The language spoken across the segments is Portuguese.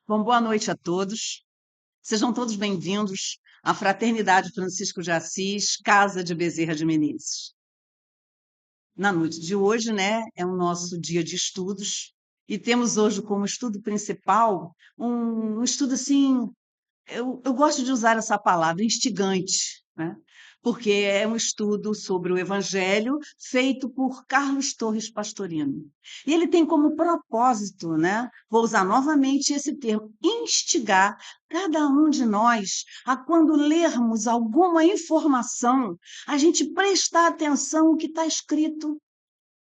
Bom, boa noite a todos. Sejam todos bem-vindos à Fraternidade Francisco de Assis, Casa de Bezerra de Menezes. Na noite de hoje, né, é o nosso dia de estudos e temos hoje como estudo principal um estudo assim, eu gosto de usar essa palavra, instigante, né? Porque é um estudo sobre o Evangelho feito por Carlos Torres Pastorino. E ele tem como propósito, né? Vou usar novamente esse termo, instigar cada um de nós a, quando lermos alguma informação, a gente prestar atenção no que está escrito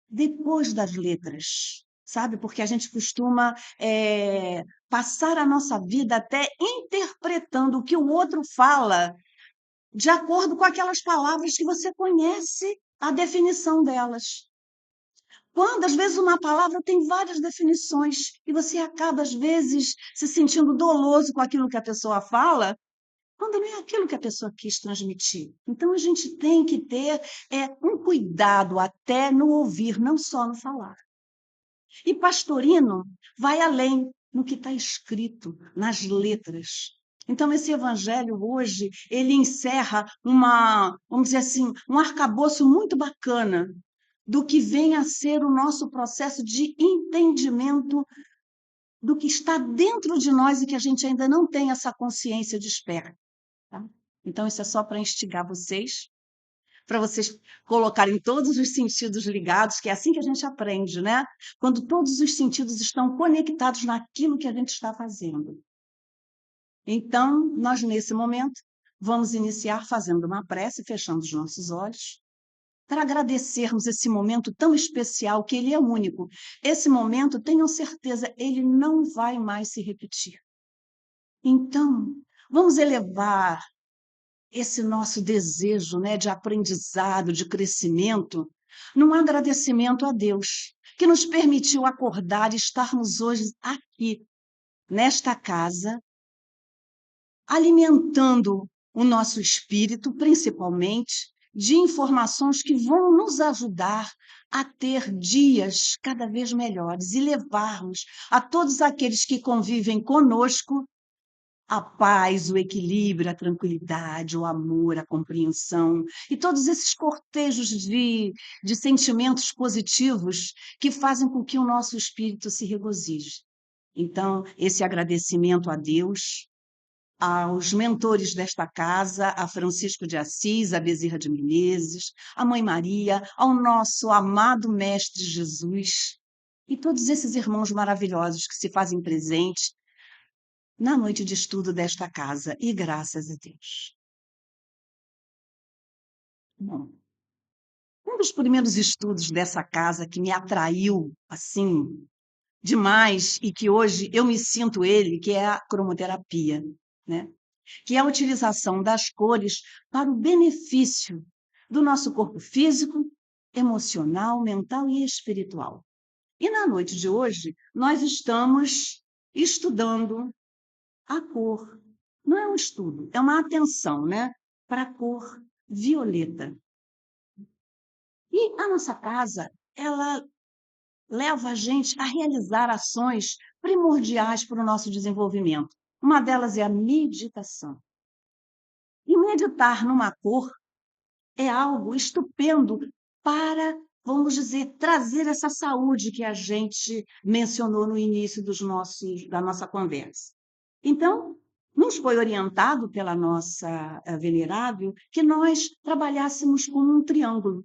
depois das letras, sabe? Porque a gente costuma passar a nossa vida até interpretando o que o outro fala de acordo com aquelas palavras que você conhece a definição delas. Quando, às vezes, uma palavra tem várias definições e você acaba, às vezes, se sentindo doloso com aquilo que a pessoa fala, quando não é aquilo que a pessoa quis transmitir. Então, a gente tem que ter um cuidado até no ouvir, não só no falar. E Pastorino vai além no que está escrito, nas letras. Então, esse evangelho hoje, ele encerra vamos dizer assim, um arcabouço muito bacana do que vem a ser o nosso processo de entendimento do que está dentro de nós e que a gente ainda não tem essa consciência desperta. Tá? Então, isso é só para instigar vocês, para vocês colocarem todos os sentidos ligados, que é assim que a gente aprende, né? Quando todos os sentidos estão conectados naquilo que a gente está fazendo. Então, nós, nesse momento, vamos iniciar fazendo uma prece, fechando os nossos olhos, para agradecermos esse momento tão especial, que ele é único. Esse momento, tenham certeza, ele não vai mais se repetir. Então, vamos elevar esse nosso desejo, né, de aprendizado, de crescimento, num agradecimento a Deus, que nos permitiu acordar e estarmos hoje aqui, nesta casa, alimentando o nosso espírito, principalmente, de informações que vão nos ajudar a ter dias cada vez melhores e levarmos a todos aqueles que convivem conosco a paz, o equilíbrio, a tranquilidade, o amor, a compreensão e todos esses cortejos de sentimentos positivos que fazem com que o nosso espírito se regozije. Então, esse agradecimento a Deus, aos mentores desta casa, a Francisco de Assis, a Bezerra de Menezes, a Mãe Maria, ao nosso amado Mestre Jesus e todos esses irmãos maravilhosos que se fazem presentes na noite de estudo desta casa, e graças a Deus. Bom, um dos primeiros estudos dessa casa que me atraiu, assim, demais, e que hoje eu me sinto ele, que é a cromoterapia, né? Que é a utilização das cores para o benefício do nosso corpo físico, emocional, mental e espiritual. E na noite de hoje, nós estamos estudando a cor. Não é um estudo, é uma atenção, né, para a cor violeta. E a nossa casa, ela leva a gente a realizar ações primordiais para o nosso desenvolvimento. Uma delas é a meditação. E meditar numa cor é algo estupendo para, vamos dizer, trazer essa saúde que a gente mencionou no início da nossa conversa. Então, nos foi orientado pela nossa venerável que nós trabalhássemos com um triângulo.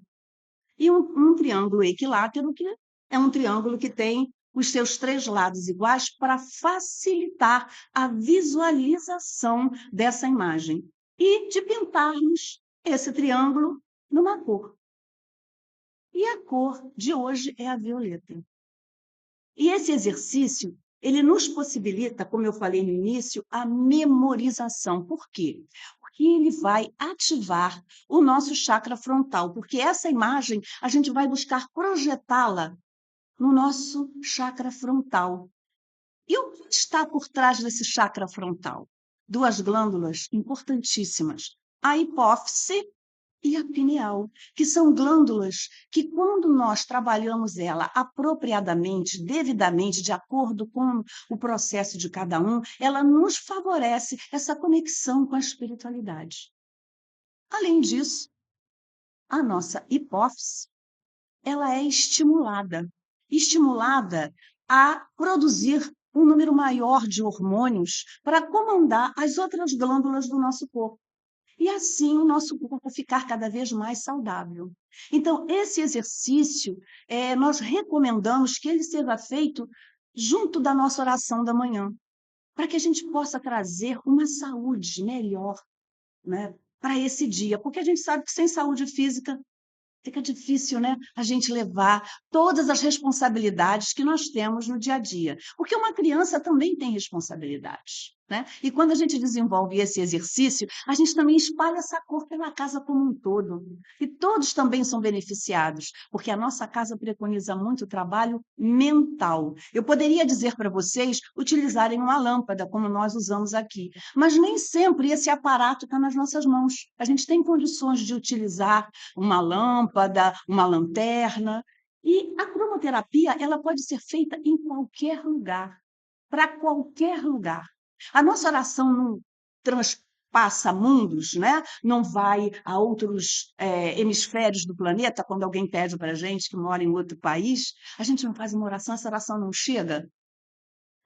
E um triângulo equilátero, que é um triângulo que tem os seus três lados iguais para facilitar a visualização dessa imagem. E de pintarmos esse triângulo numa cor. E a cor de hoje é a violeta. E esse exercício, ele nos possibilita, como eu falei no início, a memorização. Por quê? Porque ele vai ativar o nosso chakra frontal, porque essa imagem a gente vai buscar projetá-la no nosso chakra frontal. E o que está por trás desse chakra frontal? Duas glândulas importantíssimas, a hipófise e a pineal, que são glândulas que, quando nós trabalhamos ela apropriadamente, devidamente, de acordo com o processo de cada um, ela nos favorece essa conexão com a espiritualidade. Além disso, a nossa hipófise, ela é estimulada a produzir um número maior de hormônios para comandar as outras glândulas do nosso corpo. E assim o nosso corpo ficar cada vez mais saudável. Então, esse exercício, nós recomendamos que ele seja feito junto da nossa oração da manhã, para que a gente possa trazer uma saúde melhor, né, para esse dia, porque a gente sabe que sem saúde física fica difícil, né, a gente levar todas as responsabilidades que nós temos no dia a dia, porque uma criança também tem responsabilidades, né? E quando a gente desenvolve esse exercício, a gente também espalha essa cor pela casa como um todo. E todos também são beneficiados, porque a nossa casa preconiza muito o trabalho mental. Eu poderia dizer para vocês utilizarem uma lâmpada, como nós usamos aqui, mas nem sempre esse aparato está nas nossas mãos. A gente tem condições de utilizar uma lâmpada, uma lanterna. E a cromoterapia, ela pode ser feita em qualquer lugar, para qualquer lugar. A nossa oração não transpassa mundos, né? Não vai a outros hemisférios do planeta, quando alguém pede para a gente que mora em outro país, a gente não faz uma oração, essa oração não chega,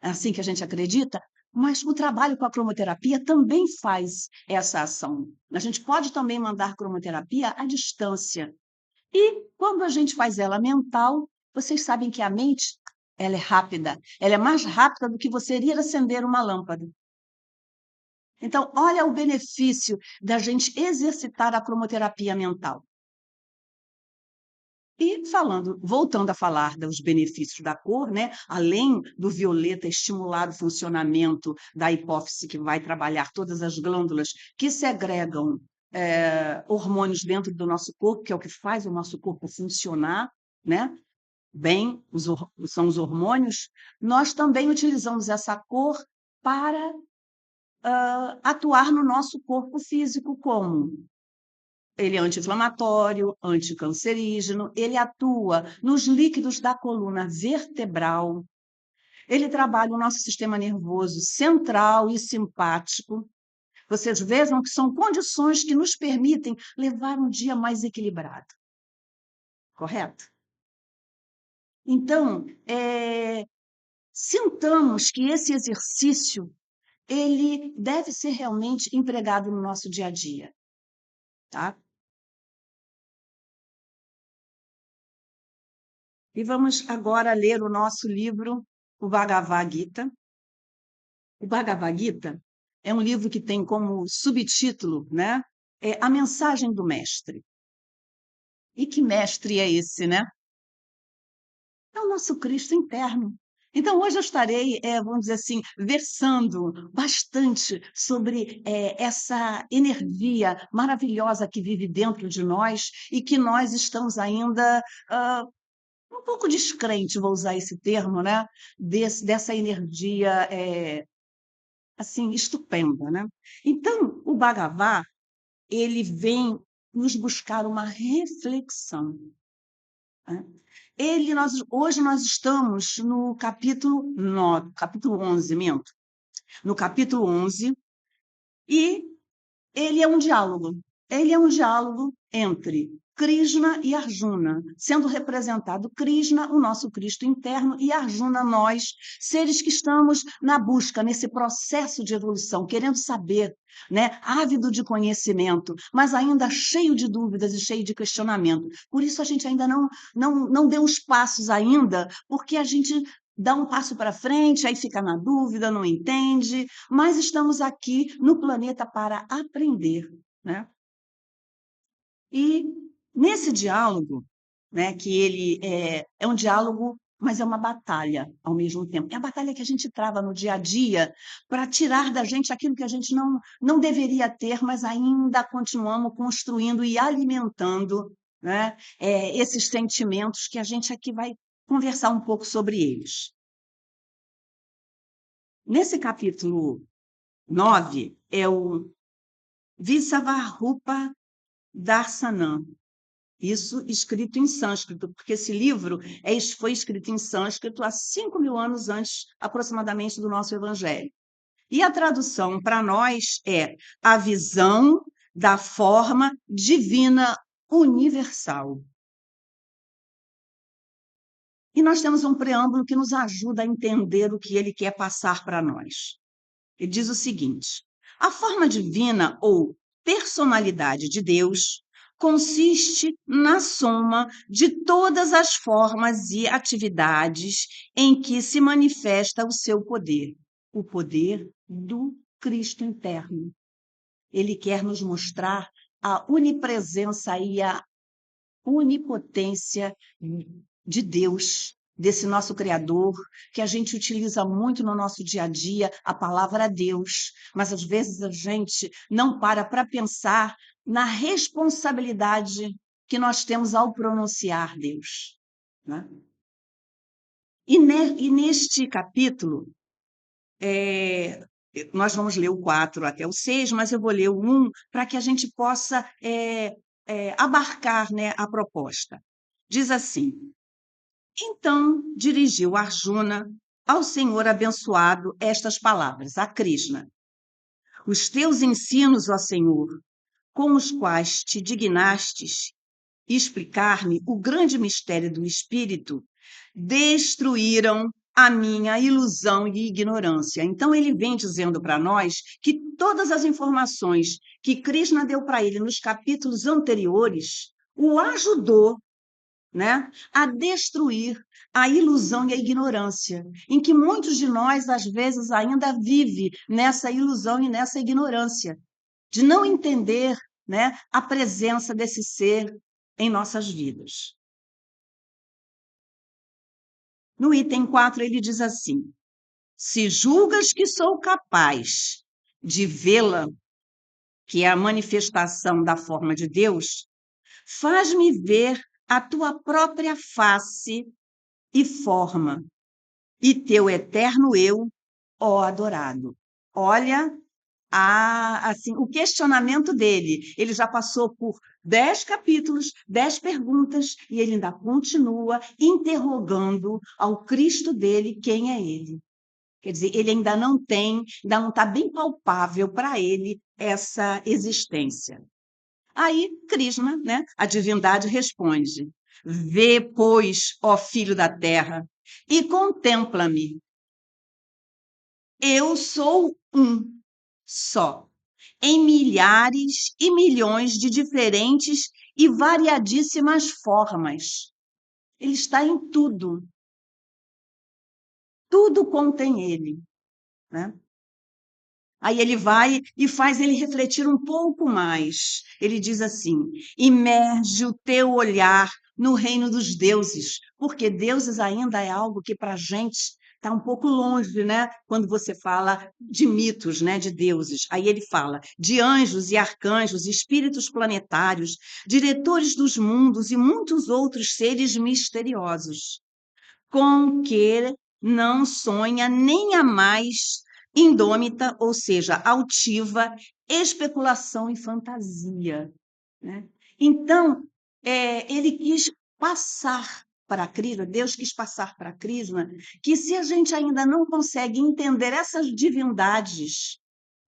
é assim que a gente acredita, mas o trabalho com a cromoterapia também faz essa ação. A gente pode também mandar cromoterapia à distância. E quando a gente faz ela mental, vocês sabem que a mente, ela é rápida, ela é mais rápida do que você iria acender uma lâmpada. Então, olha o benefício da gente exercitar a cromoterapia mental. E voltando a falar dos benefícios da cor, né? Além do violeta estimular o funcionamento da hipófise, que vai trabalhar todas as glândulas que segregam hormônios dentro do nosso corpo, que é o que faz o nosso corpo funcionar, né? Bem, são os hormônios, nós também utilizamos essa cor para atuar no nosso corpo físico como ele é anti-inflamatório, anticancerígeno, ele atua nos líquidos da coluna vertebral, ele trabalha o nosso sistema nervoso central e simpático. Vocês vejam que são condições que nos permitem levar um dia mais equilibrado, correto? Então, sintamos que esse exercício ele deve ser realmente empregado no nosso dia a dia, tá? E vamos agora ler o nosso livro, o Bhagavad Gita. O Bhagavad Gita é um livro que tem como subtítulo, né, a mensagem do mestre. E que mestre é esse, né? É o nosso Cristo interno. Então, hoje eu estarei, vamos dizer assim, versando bastante sobre essa energia maravilhosa que vive dentro de nós e que nós estamos ainda um pouco descrente, vou usar esse termo, né? Dessa energia assim, estupenda, né? Então, o Bhagavad, ele vem nos buscar uma reflexão, né? Hoje nós estamos no capítulo 9, capítulo 11, minto. No capítulo 11, e ele é um diálogo. Ele é um diálogo entre Krishna e Arjuna, sendo representado Krishna, o nosso Cristo interno, e Arjuna, nós, seres que estamos na busca, nesse processo de evolução, querendo saber, né, ávido de conhecimento, mas ainda cheio de dúvidas e cheio de questionamento. Por isso a gente ainda não deu os passos ainda, porque a gente dá um passo para frente, aí fica na dúvida, não entende, mas estamos aqui no planeta para aprender, né? E nesse diálogo, né, que ele é um diálogo, mas é uma batalha ao mesmo tempo. É a batalha que a gente trava no dia a dia para tirar da gente aquilo que a gente não deveria ter, mas ainda continuamos construindo e alimentando, né, esses sentimentos que a gente aqui vai conversar um pouco sobre eles. Nesse capítulo 9 é o Visavarupa Darsanam. Isso escrito em sânscrito, porque esse livro foi escrito em sânscrito há 5.000 anos antes, aproximadamente, do nosso Evangelho. E a tradução para nós é a visão da forma divina universal. E nós temos um preâmbulo que nos ajuda a entender o que ele quer passar para nós. Ele diz o seguinte: a forma divina ou personalidade de Deus consiste na soma de todas as formas e atividades em que se manifesta o seu poder, o poder do Cristo interno. Ele quer nos mostrar a onipresença e a onipotência de Deus, desse nosso Criador, que a gente utiliza muito no nosso dia a dia, a palavra Deus, mas às vezes a gente não para pensar na responsabilidade que nós temos ao pronunciar Deus, né? E neste capítulo, nós vamos ler o 4 até o 6, mas eu vou ler o 1 para que a gente possa abarcar, né, a proposta. Diz assim: então dirigiu Arjuna ao Senhor abençoado estas palavras, a Krishna: os teus ensinos, ó Senhor, com os quais te dignastes explicar-me o grande mistério do Espírito, destruíram a minha ilusão e ignorância. Então, ele vem dizendo para nós que todas as informações que Krishna deu para ele nos capítulos anteriores o ajudou, né, a destruir a ilusão e a ignorância, em que muitos de nós, às vezes, ainda vive nessa ilusão e nessa ignorância, de não entender, né, a presença desse ser em nossas vidas. No item 4, ele diz assim: se julgas que sou capaz de vê-la, que é a manifestação da forma de Deus, faz-me ver a tua própria face e forma, e teu eterno eu, ó adorado. Olha assim, o questionamento dele. Ele já passou por 10 capítulos, 10 perguntas, e ele ainda continua interrogando ao Cristo dele quem é ele. Quer dizer, ele ainda não está bem palpável para ele essa existência. Aí, Krishna, né, a divindade, responde: vê, pois, ó filho da terra, e contempla-me. Eu sou um só, em milhares e milhões de diferentes e variadíssimas formas. Ele está em tudo. Tudo contém ele, né? Aí ele vai e faz ele refletir um pouco mais. Ele diz assim: imerge o teu olhar no reino dos deuses, porque deuses ainda é algo que para a gente está um pouco longe, né? Quando você fala de mitos, né? De deuses. Aí ele fala de anjos e arcanjos, espíritos planetários, diretores dos mundos e muitos outros seres misteriosos, com que não sonha nem a mais indômita, ou seja, altiva, especulação e fantasia, né? Então, ele quis passar para a Krishna, Deus quis passar para a Krishna, que se a gente ainda não consegue entender essas divindades,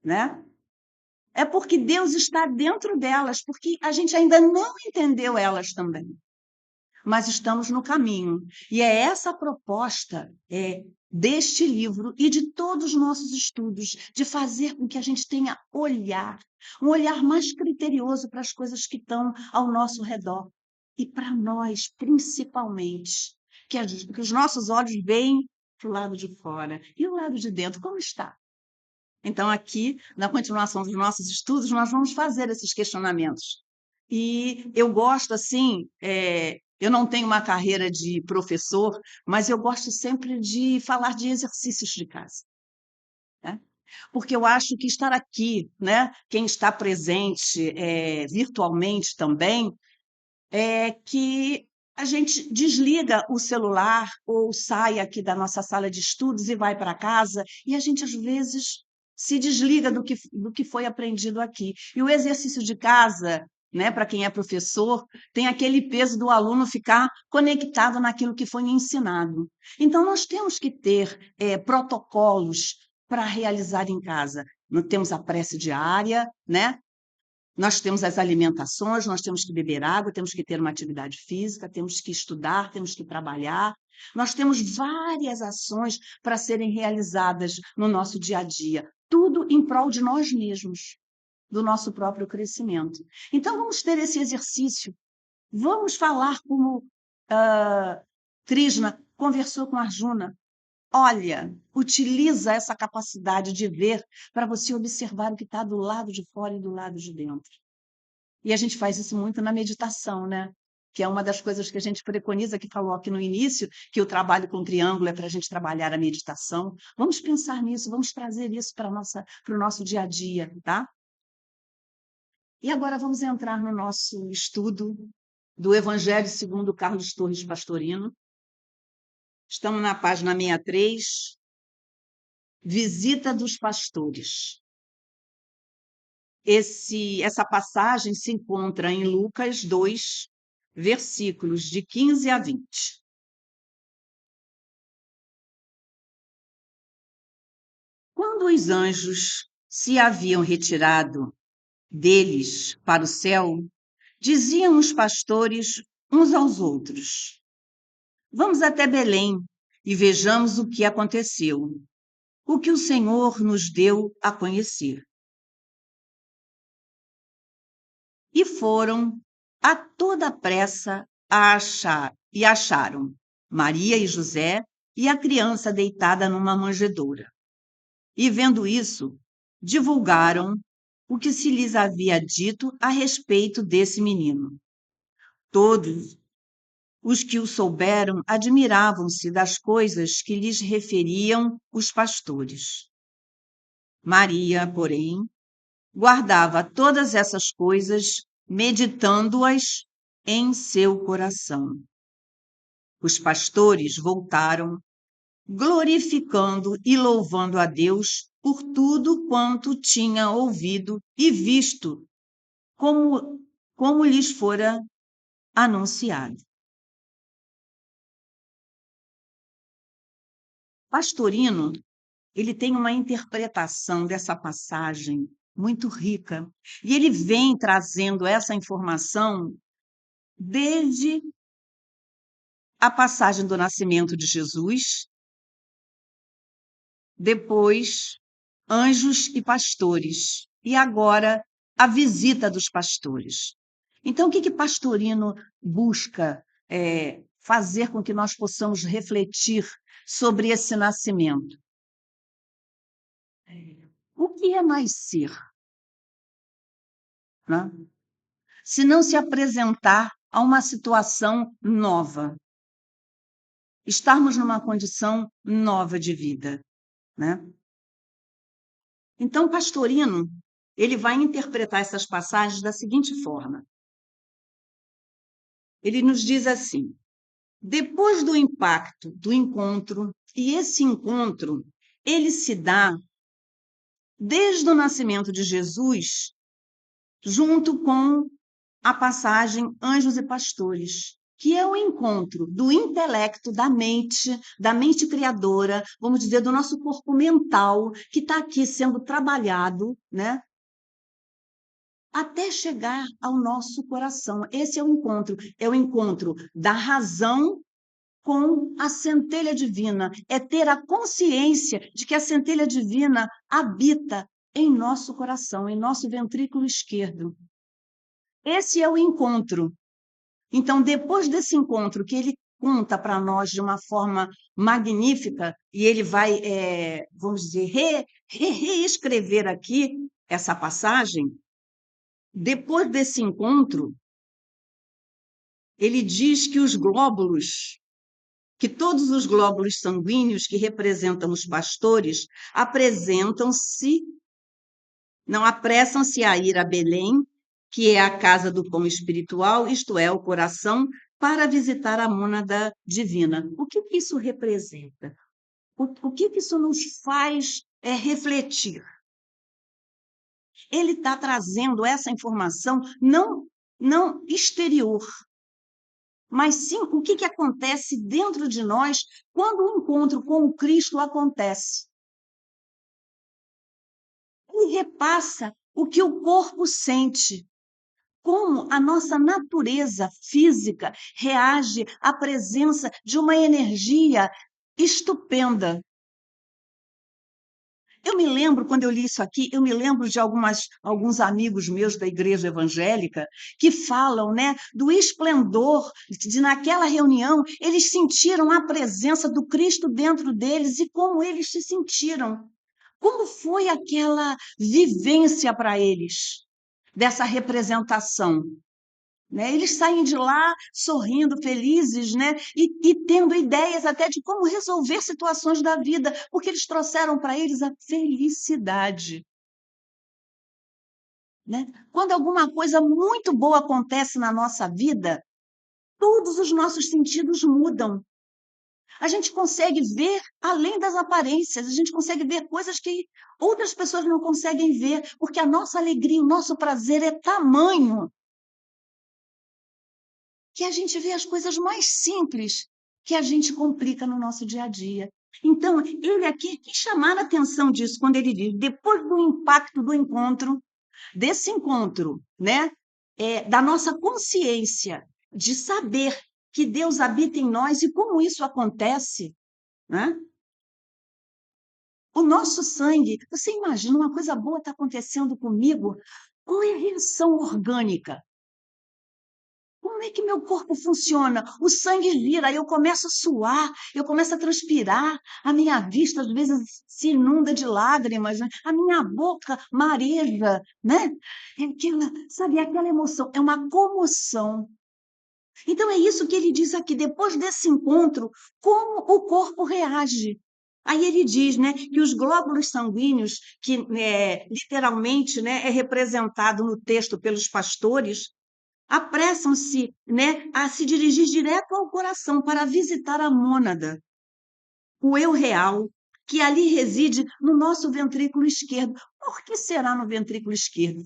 né, é porque Deus está dentro delas, porque a gente ainda não entendeu elas também, mas estamos no caminho. E é essa a proposta deste livro e de todos os nossos estudos, de fazer com que a gente tenha um olhar mais criterioso para as coisas que estão ao nosso redor. E para nós, principalmente, que os nossos olhos veem para o lado de fora. E o lado de dentro, como está? Então, aqui, na continuação dos nossos estudos, nós vamos fazer esses questionamentos. E eu gosto, assim, eu não tenho uma carreira de professor, mas eu gosto sempre de falar de exercícios de casa, né? Porque eu acho que estar aqui, né, quem está presente virtualmente também, é que a gente desliga o celular ou sai aqui da nossa sala de estudos e vai para casa, e a gente, às vezes, se desliga do que foi aprendido aqui. E o exercício de casa né, para quem é professor, tem aquele peso do aluno ficar conectado naquilo que foi ensinado. Então, nós temos que ter protocolos para realizar em casa. Nós temos a prece diária, né? Nós temos as alimentações, nós temos que beber água, temos que ter uma atividade física, temos que estudar, temos que trabalhar. Nós temos várias ações para serem realizadas no nosso dia a dia, tudo em prol de nós mesmos, do nosso próprio crescimento. Então, vamos ter esse exercício. Vamos falar como Krishna conversou com Arjuna. Olha, utiliza essa capacidade de ver para você observar o que está do lado de fora e do lado de dentro. E a gente faz isso muito na meditação, né? Que é uma das coisas que a gente preconiza, que falou aqui no início, que o trabalho com triângulo é para a gente trabalhar a meditação. Vamos pensar nisso, vamos trazer isso para o nosso dia a dia, tá? E agora vamos entrar no nosso estudo do Evangelho segundo Carlos Torres Pastorino. Estamos na página 63, Visita dos Pastores. Essa passagem se encontra em Lucas 2, versículos de 15 a 20. Quando os anjos se haviam retirado deles para o céu, diziam os pastores uns aos outros: Vamos até Belém e vejamos o que aconteceu, o que o Senhor nos deu a conhecer. E foram a toda pressa e acharam Maria e José e a criança deitada numa manjedoura. E vendo isso, divulgaram o que se lhes havia dito a respeito desse menino. Todos os que o souberam admiravam-se das coisas que lhes referiam os pastores. Maria, porém, guardava todas essas coisas, meditando-as em seu coração. Os pastores voltaram, glorificando e louvando a Deus por tudo quanto tinha ouvido e visto, como lhes fora anunciado. Pastorino, ele tem uma interpretação dessa passagem muito rica, e ele vem trazendo essa informação desde a passagem do nascimento de Jesus, depois anjos e pastores, e agora a visita dos pastores. Então, o que Pastorino busca fazer com que nós possamos refletir sobre esse nascimento? O que é nascer? Né? Se não se apresentar a uma situação nova, estarmos numa condição nova de vida, né? Então, Pastorino, ele vai interpretar essas passagens da seguinte forma. Ele nos diz assim: depois do impacto do encontro, e esse encontro, ele se dá desde o nascimento de Jesus, junto com a passagem Anjos e Pastores, que é o encontro do intelecto, da mente criadora, vamos dizer, do nosso corpo mental, que está aqui sendo trabalhado, né? Até chegar ao nosso coração. Esse é o encontro da razão com a centelha divina, é ter a consciência de que a centelha divina habita em nosso coração, em nosso ventrículo esquerdo. Esse é o encontro. Então, depois desse encontro, que ele conta para nós de uma forma magnífica, e ele vai, vamos dizer, reescrever aqui essa passagem, depois desse encontro, ele diz que que todos os glóbulos sanguíneos que representam os pastores apressam-se a ir a Belém, que é a casa do pão espiritual, isto é, o coração, para visitar a mônada divina. O que isso representa? O que isso nos faz refletir? Ele está trazendo essa informação não não exterior, mas sim o que acontece dentro de nós quando o encontro com o Cristo acontece. Ele repassa o que o corpo sente, como a nossa natureza física reage à presença de uma energia estupenda. Eu me lembro, quando eu li isso aqui, eu me lembro de alguns amigos meus da igreja evangélica que falam, né, do esplendor de naquela reunião, eles sentiram a presença do Cristo dentro deles e como eles se sentiram. Como foi aquela vivência para eles, dessa representação? Né? Eles saem de lá sorrindo, felizes, né? E tendo ideias até de como resolver situações da vida, porque eles trouxeram para eles a felicidade. Né? Quando alguma coisa muito boa acontece na nossa vida, todos os nossos sentidos mudam. A gente consegue ver além das aparências, a gente consegue ver coisas que outras pessoas não conseguem ver, porque a nossa alegria, o nosso prazer é tamanho que a gente vê as coisas mais simples que a gente complica no nosso dia a dia. Então, ele aqui quis chamar a atenção disso quando ele diz, depois do impacto do encontro, desse encontro, né, da nossa consciência de saber que Deus habita em nós e como isso acontece, né? O nosso sangue, você imagina uma coisa boa está acontecendo comigo, qual é a reação orgânica? Como é que meu corpo funciona? O sangue gira, aí eu começo a suar, eu começo a transpirar, a minha vista às vezes se inunda de lágrimas, né? A minha boca mareja, né? É aquela, sabe, é aquela emoção, é uma comoção. Então é isso que ele diz aqui, depois desse encontro, como o corpo reage. Aí ele diz, né, que os glóbulos sanguíneos, que literalmente, né, é representado no texto pelos pastores, apressam-se, né, a se dirigir direto ao coração para visitar a mônada, o eu real, que ali reside no nosso ventrículo esquerdo. Por que será no ventrículo esquerdo?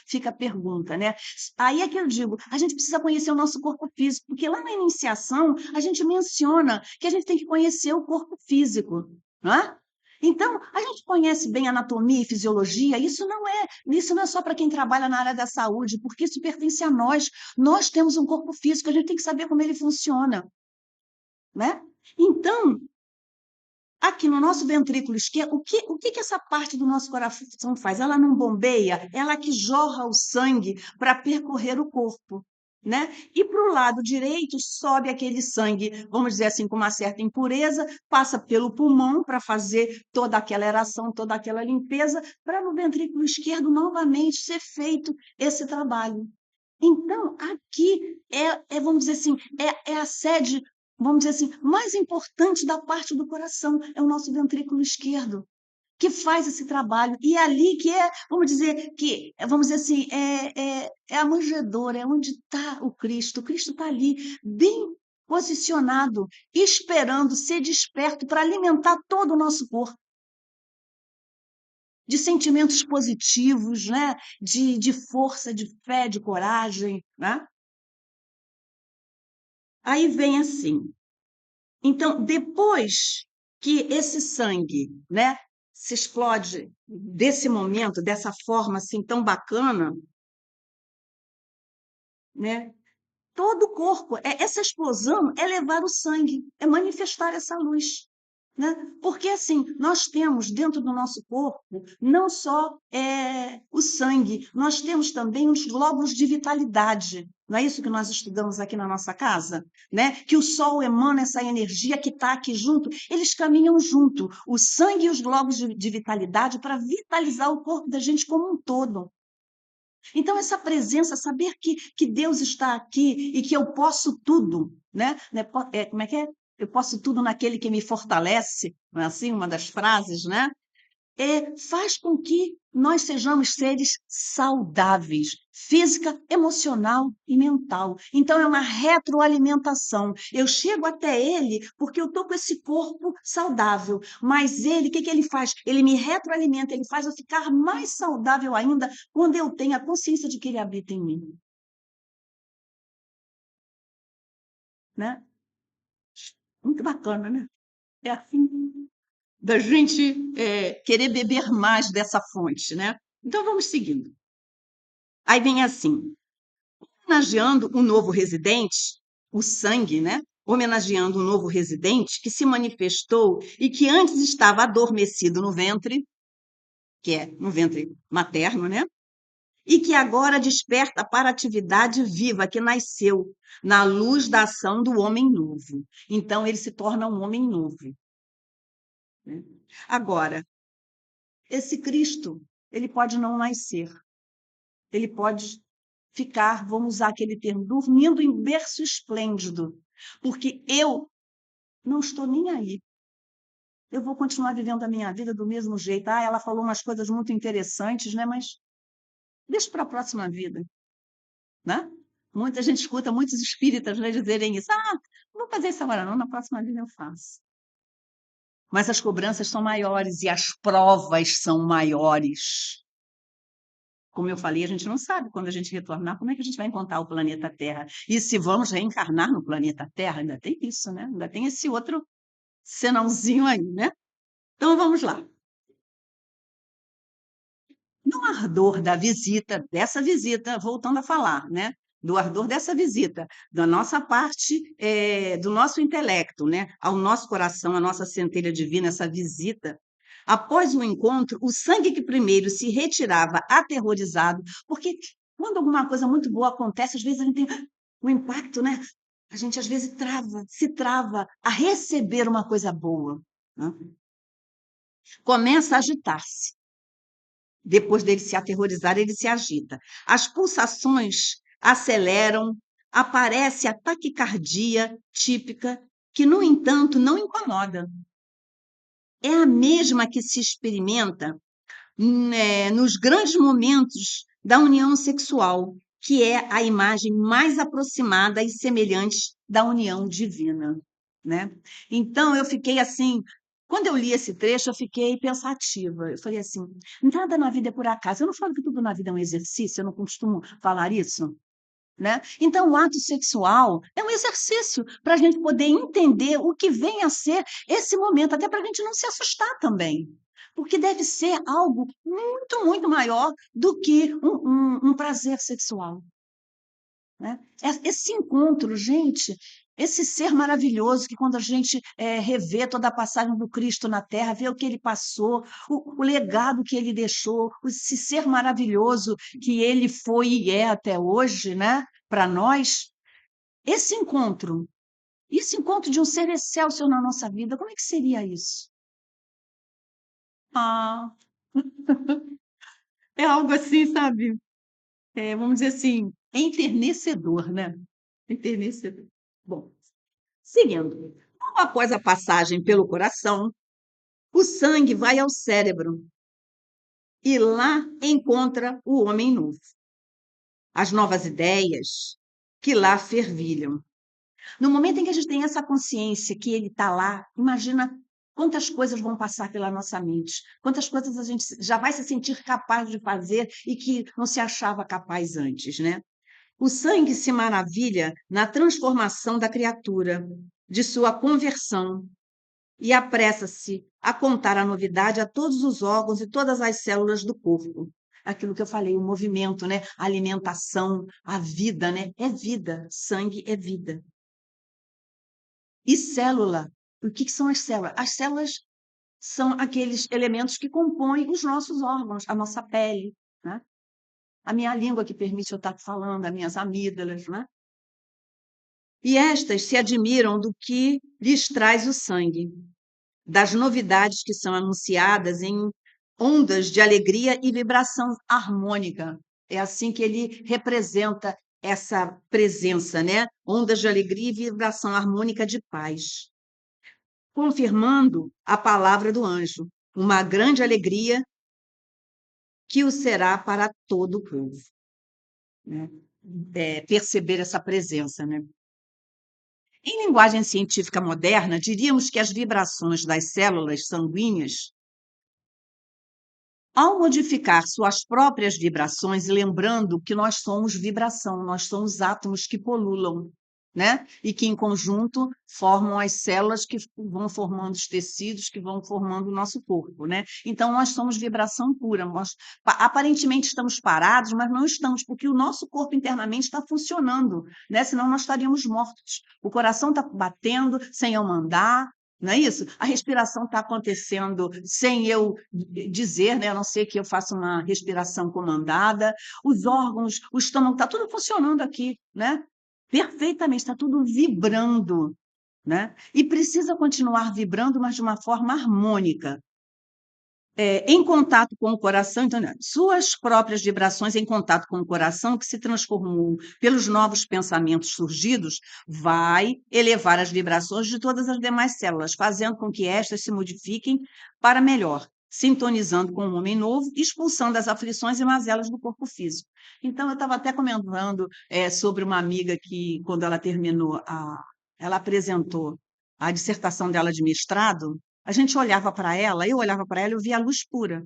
Fica a pergunta, né? Aí é que eu digo, a gente precisa conhecer o nosso corpo físico, porque lá na iniciação a gente menciona que a gente tem que conhecer o corpo físico, não é? Então, a gente conhece bem anatomia e fisiologia, isso não é só para quem trabalha na área da saúde, porque isso pertence a nós. Nós temos um corpo físico, a gente tem que saber como ele funciona, né? Então, aqui no nosso ventrículo esquerdo, o que essa parte do nosso coração faz? Ela não bombeia, ela que jorra o sangue para percorrer o corpo, né? E para o lado direito sobe aquele sangue, vamos dizer assim, com uma certa impureza, passa pelo pulmão para fazer toda aquela aeração, toda aquela limpeza, para no ventrículo esquerdo novamente ser feito esse trabalho. Então, aqui vamos dizer assim, é a sede, vamos dizer assim, mais importante da parte do coração, é o nosso ventrículo esquerdo, que faz esse trabalho. E é ali que vamos dizer assim, é a manjedoura, é onde está o Cristo. O Cristo está ali, bem posicionado, esperando ser desperto para alimentar todo o nosso corpo de sentimentos positivos, né? De força, de fé, de coragem, né? Aí vem assim. Então, depois que esse sangue, né, se explode desse momento, dessa forma assim tão bacana, né, todo o corpo, essa explosão é levar o sangue, é manifestar essa luz. Né? Porque assim, nós temos dentro do nosso corpo não só o sangue, nós temos também os glóbulos de vitalidade. Não é isso que nós estudamos aqui na nossa casa? Né? Que o sol emana essa energia que está aqui junto, eles caminham junto, o sangue e os glóbulos de vitalidade para vitalizar o corpo da gente como um todo. Então, essa presença, saber que Deus está aqui e que eu posso tudo, né? Como é que é? Eu posso tudo naquele que me fortalece, não é assim? Uma das frases, né? Faz com que nós sejamos seres saudáveis, física, emocional e mental. Então, é uma retroalimentação. Eu chego até ele porque eu estou com esse corpo saudável, mas ele, o que ele faz? Ele me retroalimenta, ele faz eu ficar mais saudável ainda quando eu tenho a consciência de que ele habita em mim. né? Muito bacana, né? É assim da gente querer beber mais dessa fonte, né? Então vamos seguindo. Aí vem assim, homenageando o novo residente, o sangue, né? Homenageando o novo residente que se manifestou e que antes estava adormecido no ventre, que é no ventre materno, né? E que agora desperta para a atividade viva que nasceu na luz da ação do homem novo. Então ele se torna um homem novo, né? Agora, esse Cristo, ele pode não nascer, ele pode ficar, vamos usar aquele termo, dormindo em berço esplêndido, porque eu não estou nem aí. Eu vou continuar vivendo a minha vida do mesmo jeito. Ah, ela falou umas coisas muito interessantes, né? Mas deixa para a próxima vida, né? Muita gente escuta muitos espíritas, né, dizerem isso. Ah, não vou fazer isso agora, não. Na próxima vida eu faço. Mas as cobranças são maiores e as provas são maiores. Como eu falei, a gente não sabe quando a gente retornar como é que a gente vai encontrar o planeta Terra. E se vamos reencarnar no planeta Terra, ainda tem isso, né? Ainda tem esse outro senãozinho aí, né? Então vamos lá. No ardor da visita, dessa visita, voltando a falar, né? Do ardor dessa visita, da nossa parte, do nosso intelecto, né? Ao nosso coração, à nossa centelha divina, essa visita. Após o encontro, o sangue que primeiro se retirava aterrorizado, porque quando alguma coisa muito boa acontece, às vezes a gente tem um impacto, né? A gente às vezes se trava a receber uma coisa boa, né? Começa a agitar-se. Depois dele se aterrorizar, ele se agita. As pulsações aceleram, aparece a taquicardia típica, que, no entanto, não incomoda. É a mesma que se experimenta, né, nos grandes momentos da união sexual, que é a imagem mais aproximada e semelhante da união divina, né? Então eu fiquei assim, quando eu li esse trecho, eu fiquei pensativa. Eu falei assim: nada na vida é por acaso. Eu não falo que tudo na vida é um exercício, eu não costumo falar isso, né? Então, o ato sexual é um exercício para a gente poder entender o que vem a ser esse momento, até para a gente não se assustar também, porque deve ser algo muito, muito maior do que um prazer sexual, né? Esse encontro, gente, esse ser maravilhoso que quando a gente revê toda a passagem do Cristo na Terra, vê o que ele passou, o legado que ele deixou, esse ser maravilhoso que ele foi e é até hoje, né? Para nós, esse encontro de um ser excelso na nossa vida, como é que seria isso? Ah, é algo assim, sabe? Vamos dizer assim, enternecedor, né? Enternecedor. Bom, seguindo. Logo após a passagem pelo coração, o sangue vai ao cérebro e lá encontra o homem novo, as novas ideias que lá fervilham. No momento em que a gente tem essa consciência que ele está lá, imagina quantas coisas vão passar pela nossa mente, quantas coisas a gente já vai se sentir capaz de fazer e que não se achava capaz antes, né? O sangue se maravilha na transformação da criatura, de sua conversão, e apressa-se a contar a novidade a todos os órgãos e todas as células do corpo. Aquilo que eu falei, o movimento, né? A alimentação, a vida, né? É vida, sangue é vida. E célula, o que são as células? As células são aqueles elementos que compõem os nossos órgãos, a nossa pele, né? A minha língua que permite eu estar falando, as minhas amígdalas, né? E estas se admiram do que lhes traz o sangue, das novidades que são anunciadas em ondas de alegria e vibração harmônica. É assim que ele representa essa presença, né? Ondas de alegria e vibração harmônica de paz, confirmando a palavra do anjo, uma grande alegria que o será para todo o povo, né? Perceber essa presença, né? Em linguagem científica moderna, diríamos que as vibrações das células sanguíneas, ao modificar suas próprias vibrações, lembrando que nós somos vibração, nós somos átomos que pululam, né? E que, em conjunto, formam as células que vão formando os tecidos, que vão formando o nosso corpo, né? Então, nós somos vibração pura. Nós, aparentemente, estamos parados, mas não estamos, porque o nosso corpo internamente está funcionando, né? Senão nós estaríamos mortos. O coração está batendo sem eu mandar, não é isso? A respiração está acontecendo sem eu dizer, né? A não ser que eu faça uma respiração comandada. Os órgãos, o estômago, está tudo funcionando aqui, né? Perfeitamente, está tudo vibrando, né? E precisa continuar vibrando, mas de uma forma harmônica. Em contato com o coração, então, né, suas próprias vibrações em contato com o coração, que se transformou pelos novos pensamentos surgidos, vai elevar as vibrações de todas as demais células, fazendo com que estas se modifiquem para melhor, sintonizando com o homem novo, expulsando as aflições e mazelas do corpo físico. Então, eu estava até comentando sobre uma amiga que, quando ela terminou, ela apresentou a dissertação dela de mestrado. A gente olhava para ela, eu olhava para ela, eu via a luz pura.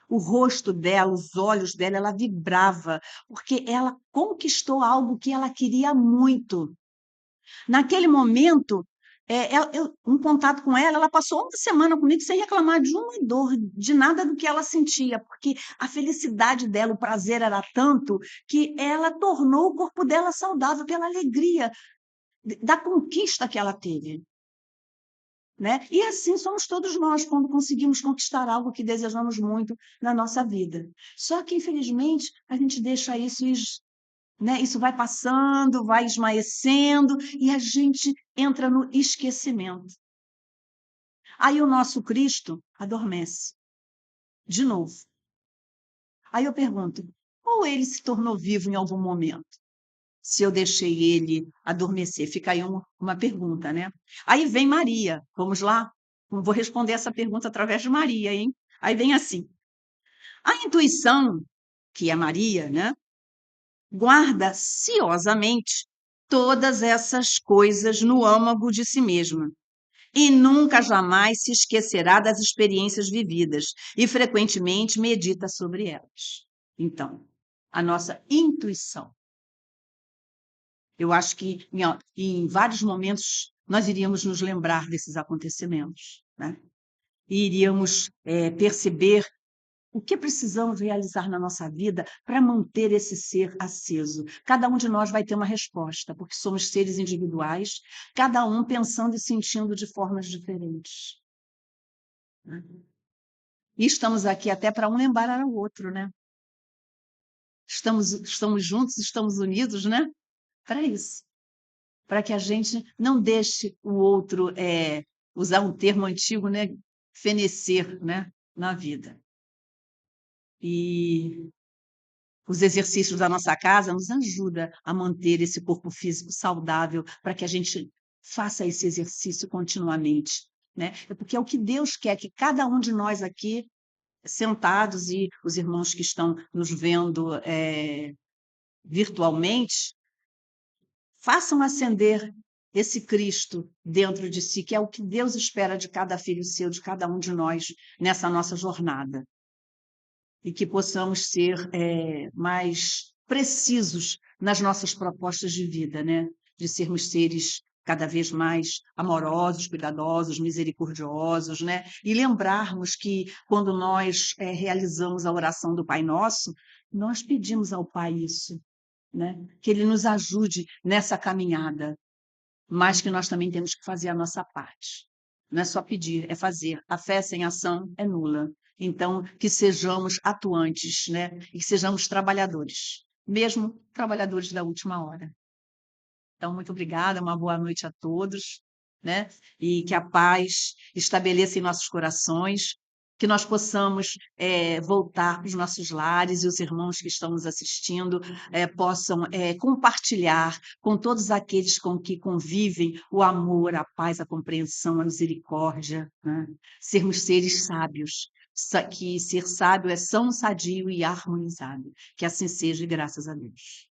O rosto dela, os olhos dela, ela vibrava, porque ela conquistou algo que ela queria muito. Naquele momento, um contato com ela, ela passou uma semana comigo sem reclamar de uma dor, de nada do que ela sentia, porque a felicidade dela, o prazer era tanto que ela tornou o corpo dela saudável pela alegria da conquista que ela teve. Né? E assim somos todos nós quando conseguimos conquistar algo que desejamos muito na nossa vida. Só que, infelizmente, a gente deixa isso, né? Isso vai passando, vai esmaecendo e a gente entra no esquecimento. Aí o nosso Cristo adormece, de novo. Aí eu pergunto, ou ele se tornou vivo em algum momento? Se eu deixei ele adormecer? Fica aí uma pergunta, né? Aí vem Maria, vamos lá? Vou responder essa pergunta através de Maria, hein? Aí vem assim: a intuição, que é Maria, né? Guarda ciosamente todas essas coisas no âmago de si mesma e nunca jamais se esquecerá das experiências vividas e frequentemente medita sobre elas. Então, a nossa intuição. Eu acho que em vários momentos nós iríamos nos lembrar desses acontecimentos, né? E iríamos perceber o que precisamos realizar na nossa vida para manter esse ser aceso. Cada um de nós vai ter uma resposta, porque somos seres individuais, cada um pensando e sentindo de formas diferentes, né? E estamos aqui até para um lembrar ao outro, né? Estamos juntos, estamos unidos, né? Para isso. Para que a gente não deixe o outro, usar um termo antigo, né, fenecer, né, na vida. E os exercícios da nossa casa nos ajudam a manter esse corpo físico saudável, para que a gente faça esse exercício continuamente, né? Porque é o que Deus quer, que cada um de nós aqui, sentados, e os irmãos que estão nos vendo virtualmente, façam acender esse Cristo dentro de si, que é o que Deus espera de cada filho seu, de cada um de nós, nessa nossa jornada. E que possamos ser mais precisos nas nossas propostas de vida, né? De sermos seres cada vez mais amorosos, cuidadosos, misericordiosos, né? E lembrarmos que quando nós realizamos a oração do Pai Nosso, nós pedimos ao Pai isso, né? Que Ele nos ajude nessa caminhada, mas que nós também temos que fazer a nossa parte. Não é só pedir, é fazer. A fé sem ação é nula. Então, que sejamos atuantes, né? E que sejamos trabalhadores, mesmo trabalhadores da última hora. Então, muito obrigada, uma boa noite a todos, né? E que a paz estabeleça em nossos corações, que nós possamos voltar para os nossos lares e os irmãos que estão nos assistindo possam compartilhar com todos aqueles com que convivem o amor, a paz, a compreensão, a misericórdia, né? Sermos seres sábios, que ser sábio é são, sadio e harmonizado. Que assim seja, e graças a Deus.